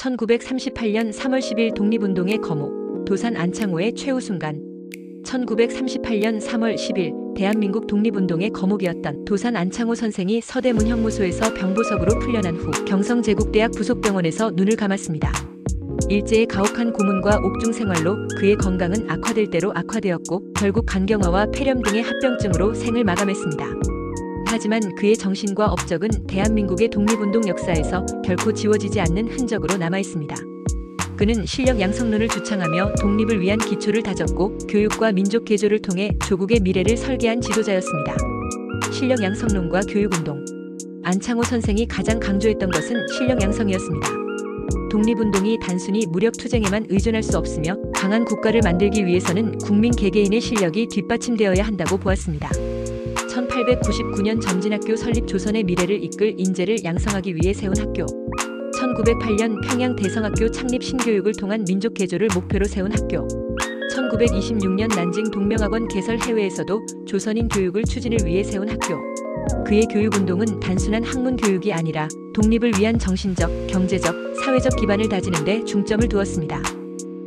1938년 3월 10일 독립운동의 거목, 도산 안창호의 최후 순간. 1938년 3월 10일 대한민국 독립운동의 거목이었던 도산 안창호 선생이 서대문형무소에서 병보석으로 풀려난 후 경성제국대학 부속병원에서 눈을 감았습니다. 일제의 가혹한 고문과 옥중 생활로 그의 건강은 악화될 대로 악화되었고 결국 간경화와 폐렴 등의 합병증으로 생을 마감했습니다. 하지만 그의 정신과 업적은 대한민국의 독립운동 역사에서 결코 지워지지 않는 흔적으로 남아있습니다. 그는 실력 양성론을 주창하며 독립을 위한 기초를 다졌고 교육과 민족 개조를 통해 조국의 미래를 설계한 지도자였습니다. 실력 양성론과 교육운동. 안창호 선생이 가장 강조했던 것은 실력 양성이었습니다. 독립운동이 단순히 무력투쟁에만 의존할 수 없으며 강한 국가를 만들기 위해서는 국민 개개인의 실력이 뒷받침되어야 한다고 보았습니다. 1899년 점진학교 설립 조선의 미래를 이끌 인재를 양성하기 위해 세운 학교. 1908년 평양 대성학교 창립 신교육을 통한 민족 개조를 목표로 세운 학교. 1926년 난징 동명학원 개설 해외에서도 조선인 교육을 추진을 위해 세운 학교. 그의 교육운동은 단순한 학문 교육이 아니라 독립을 위한 정신적, 경제적, 사회적 기반을 다지는 데 중점을 두었습니다.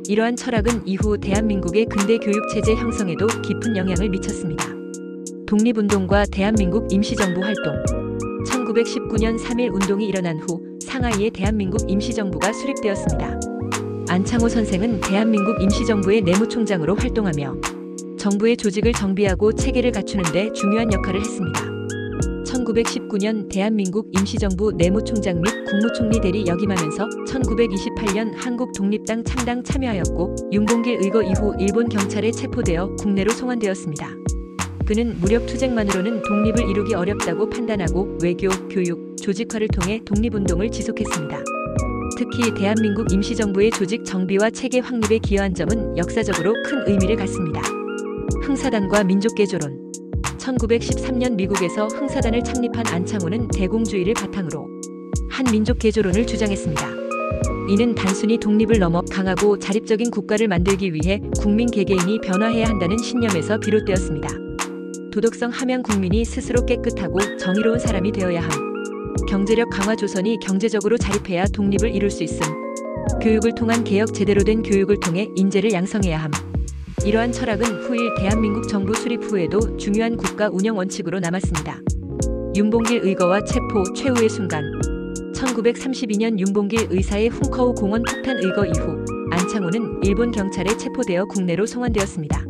이러한 철학은 이후 대한민국의 근대 교육체제 형성에도 깊은 영향을 미쳤습니다. 독립운동과 대한민국 임시정부 활동. 1919년 3.1 운동이 일어난 후 상하이에 대한민국 임시정부가 수립되었습니다. 안창호 선생은 대한민국 임시정부의 내무총장으로 활동하며 정부의 조직을 정비하고 체계를 갖추는 데 중요한 역할을 했습니다. 1919년 대한민국 임시정부 내무총장 및 국무총리 대리 역임하면서 1928년 한국 독립당 창당 참여하였고 윤봉길 의거 이후 일본 경찰에 체포되어 국내로 송환되었습니다. 그는 무력투쟁만으로는 독립을 이루기 어렵다고 판단하고 외교, 교육, 조직화를 통해 독립운동을 지속했습니다. 특히 대한민국 임시정부의 조직 정비와 체계 확립에 기여한 점은 역사적으로 큰 의미를 갖습니다. 흥사단과 민족개조론. 1913년 미국에서 흥사단을 창립한 안창호는 대공주의를 바탕으로 한민족개조론을 주장했습니다. 이는 단순히 독립을 넘어 강하고 자립적인 국가를 만들기 위해 국민 개개인이 변화해야 한다는 신념에서 비롯되었습니다. 도덕성 함양 국민이 스스로 깨끗하고 정의로운 사람이 되어야 함. 경제력 강화 조선이 경제적으로 자립해야 독립을 이룰 수 있음. 교육을 통한 개혁 제대로 된 교육을 통해 인재를 양성해야 함. 이러한 철학은 후일 대한민국 정부 수립 후에도 중요한 국가 운영 원칙으로 남았습니다. 윤봉길 의거와 체포 최후의 순간. 1932년 윤봉길 의사의 훈커우 공원 폭탄 의거 이후 안창호는 일본 경찰에 체포되어 국내로 송환되었습니다.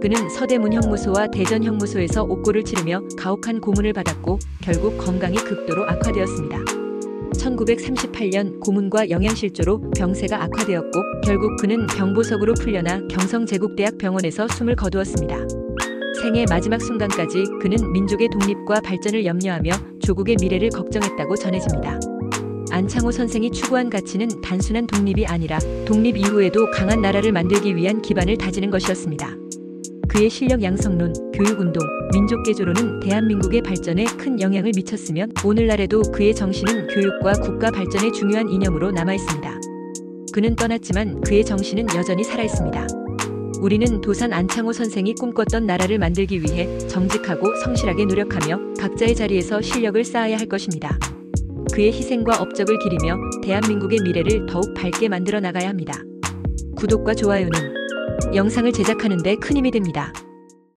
그는 서대문형무소와 대전형무소에서 옥고를 치르며 가혹한 고문을 받았고 결국 건강이 극도로 악화되었습니다. 1938년 고문과 영양실조로 병세가 악화되었고 결국 그는 병보석으로 풀려나 경성제국대학 병원에서 숨을 거두었습니다. 생의 마지막 순간까지 그는 민족의 독립과 발전을 염려하며 조국의 미래를 걱정했다고 전해집니다. 안창호 선생이 추구한 가치는 단순한 독립이 아니라 독립 이후에도 강한 나라를 만들기 위한 기반을 다지는 것이었습니다. 그의 실력 양성론, 교육운동, 민족개조론은 대한민국의 발전에 큰 영향을 미쳤으며 오늘날에도 그의 정신은 교육과 국가 발전의 중요한 이념으로 남아있습니다. 그는 떠났지만 그의 정신은 여전히 살아있습니다. 우리는 도산 안창호 선생이 꿈꿨던 나라를 만들기 위해 정직하고 성실하게 노력하며 각자의 자리에서 실력을 쌓아야 할 것입니다. 그의 희생과 업적을 기리며 대한민국의 미래를 더욱 밝게 만들어 나가야 합니다. 구독과 좋아요는 영상을 제작하는 데 큰 힘이 됩니다.